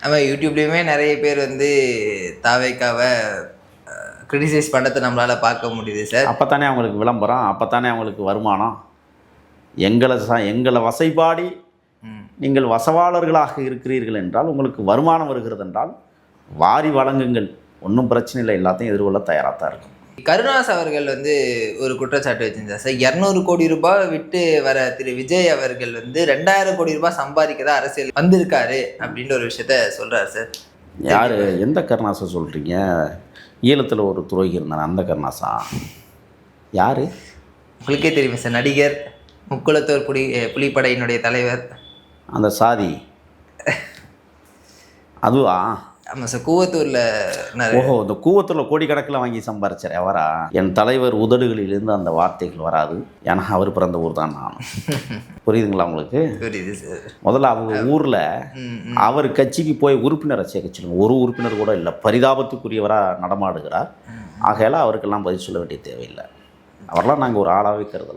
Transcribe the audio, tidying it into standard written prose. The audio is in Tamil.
ஆமாம், யூடியூப்லேயுமே நிறைய பேர் வந்து தாவேக்காவை கிரிட்டிசைஸ் பண்ணுறதை நம்மளால் பார்க்க முடியுது சார். அப்போ தானே அவங்களுக்கு விளம்பரம், அப்போ தானே அவங்களுக்கு வருமானம். எங்களை வசைபாடி நீங்கள் வசவாளர்களாக இருக்கிறீர்கள் என்றால், உங்களுக்கு வருமானம் வருகிறது என்றால் வாரி வழங்குங்கள், ஒன்றும் பிரச்சனை இல்லை, எல்லாத்தையும் எதிர்கொள்ள தயாராக தான் இருக்கும். கருணாஸ் அவர்கள் வந்து ஒரு குற்றச்சாட்டு வச்சிருந்தார் சார். 200 கோடி ரூபாய் விட்டு வர திரு விஜய் அவர்கள் வந்து 2000 கோடி ரூபாய் சம்பாதிக்கதான் அரசியல் வந்திருக்காரு அப்படின்ற ஒரு விஷயத்த சொல்றாரு சார். யார், எந்த கருணாஸை சொல்கிறீங்க? ஈழத்தில் ஒரு துரோகி இருந்தானே அந்த கருணாஸா? யார்? உங்களுக்கே தெரியுமா சார், நடிகர், முக்குளத்தூர் புலிப்படையினுடைய தலைவர், அந்த சாதி அதுவா? ஆமாம் சார், கூவத்தூரில். ஓஹோ, இந்த கூவத்தூரில் கோடிக்கணக்கில் வாங்கி சம்பாரிச்சார் அவரா? என் தலைவர் உதடுகளிலிருந்து அந்த வார்த்தைகள் வராது, ஏன்னா அவர் பிறந்த ஊர் தான் நான். புரியுதுங்களா உங்களுக்கு? புரியுது சார். முதல்ல அவங்க ஊரில் அவர் கட்சிக்கு போய் உறுப்பினரை சேர்க்க சொல்லுங்க. ஒரு உறுப்பினர் கூட இல்லை, பரிதாபத்துக்குரியவராக நடமாடுகிறார். ஆகையால் அவருக்கெல்லாம் பதில் சொல்ல வேண்டிய தேவையில்லை. அவரெல்லாம் நாங்கள் ஒரு ஆளாகவே கருதலை.